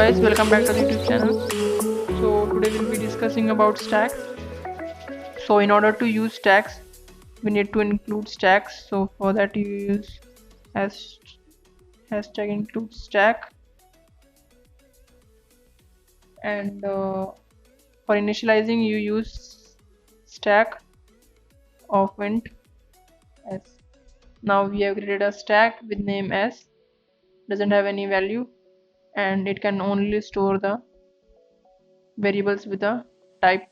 guys, welcome back to the YouTube channel. So today we'll be discussing about stacks. So in order to use stacks, we need to include stacks. So for that you use hashtag include stack, and for initializing you use stack of int s. Now we have created a stack with name s, doesn't have any value, and it can only store the variables with a type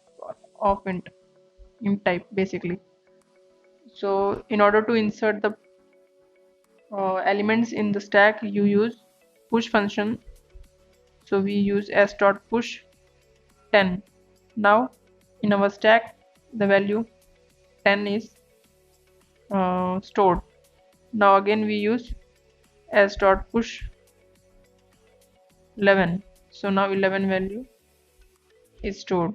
of int type basically. So in order to insert the elements in the stack, you use push function. So we use s.push 10. Now in our stack the value 10 is stored. Now again we use s.push 11. So now 11 value is stored.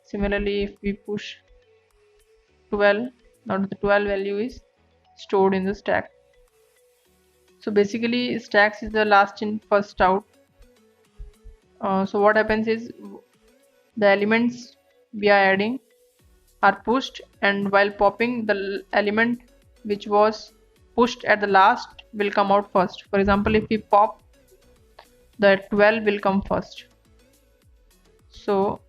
Similarly, if we push 12, now the 12 value is stored in the stack. So basically stacks is the last in first out. So what happens is the elements we are adding are pushed, and while popping, the element which was pushed at the last will come out first. For example, if we pop, the 12 will come first. So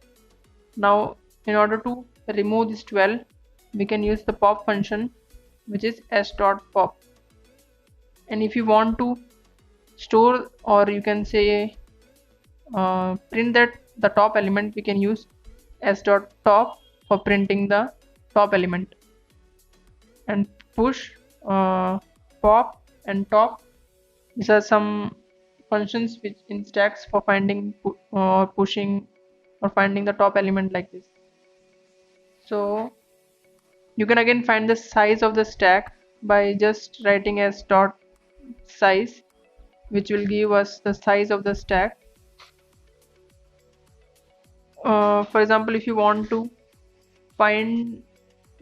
now in order to remove this 12, we can use the pop function, which is s.pop. And if you want to store, or you can say print that the top element, we can use s.top for printing the top element. And push, pop and top, these are some functions which in stacks for finding or pushing or finding the top element like this. So you can again find the size of the stack by just writing as dot size, which will give us the size of the stack. For example, if you want to find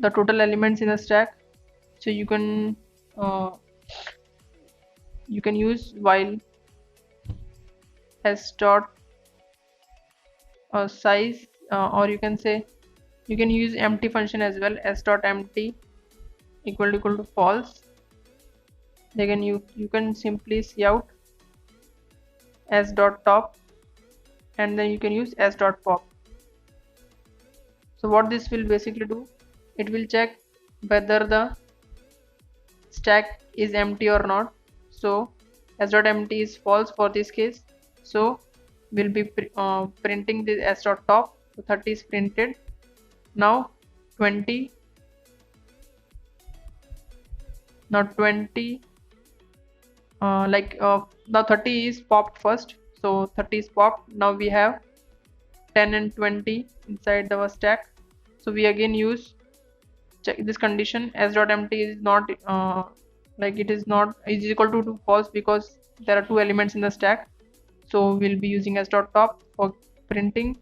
the total elements in a stack, so you can use while s dot size, or you can say you can use empty function as well, s dot empty equal to false. Then you can simply see out s dot top, and then you can use s dot pop. So what this will basically do, it will check whether the stack is empty or not. So s dot empty is false for this case, so we'll be printing this s dot top. So 30 is printed. Now 20, now 20, now 30 is popped first, so 30 is popped. Now we have 10 and 20 inside our stack, so we again use check this condition, s dot empty is not it is equal to false, because there are two elements in the stack. So we'll be using s dot top for printing,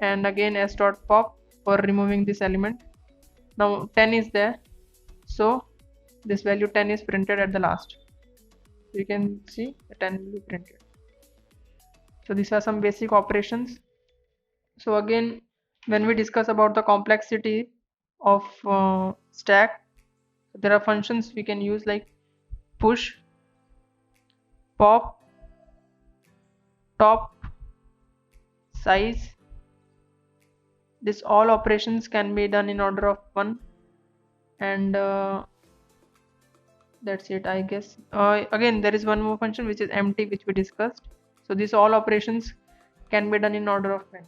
and again s dot pop for removing this element. Now 10 is there, so this value 10 is printed at the last. You can see the 10 will be printed. So these are some basic operations. So again, when we discuss about the complexity of stack, there are functions we can use like push, pop, top, size. This all operations can be done in order of 1, and that's it, I guess. Again, there is one more function which is empty, which we discussed. So these all operations can be done in order of 10.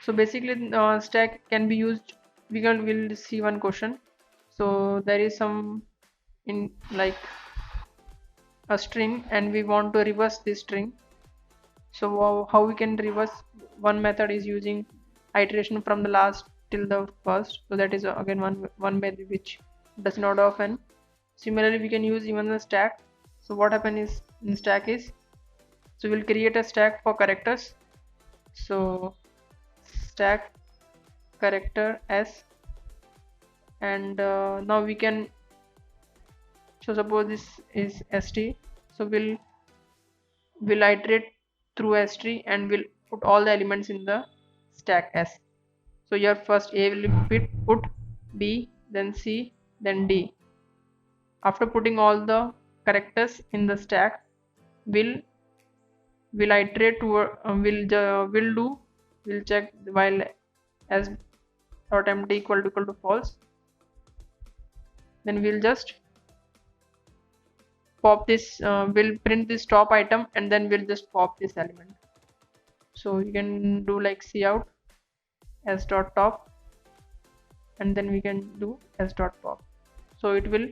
So basically stack can be used, we'll see one question. So there is some in like a string, and we want to reverse this string. So how we can reverse? One method is using iteration from the last till the first. So that is again one method which does not of n. Similarly, we can use even the stack. So what happen is in stack is, so we'll create a stack for characters. So stack character s, and now we can, so suppose this is st, so we'll iterate through S tree and will put all the elements in the stack S. So your first A will put B, then C, then D. After putting all the characters in the stack, we'll iterate to we'll check while as dot empty equal to false. Then we'll just pop this. We'll print this top item and then we'll just pop this element. So you can do like cout s dot top and then we can do s dot pop. So it will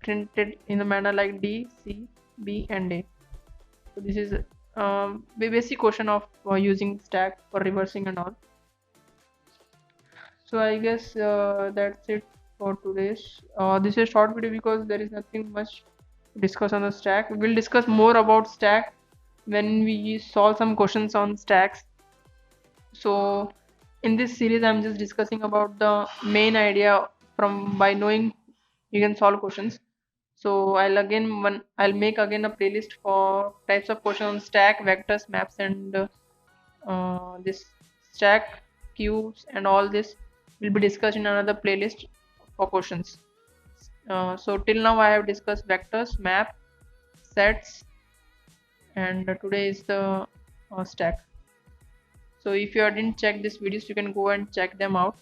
print it in a manner like D, C, B and A. So this is the basic question of using stack for reversing and all. So I guess that's it for today's. This is a short video because there is nothing much to discuss on the stack. We'll discuss more about stack when we solve some questions on stacks. So in this series I'm just discussing about the main idea from by knowing you can solve questions. So I'll make again a playlist for types of questions on stack, vectors, maps and this stack, cubes and all this will be discussed in another playlist for questions. So till now I have discussed vectors, map, sets and today is the stack. So if you didn't check these videos, you can go and check them out.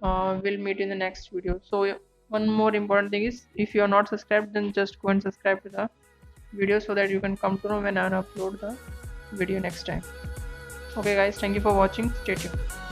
We'll meet in the next video. So one more important thing is, if you are not subscribed, then just go and subscribe to the video so that you can come to know when I upload the video next time. Okay guys, thank you for watching. Stay tuned.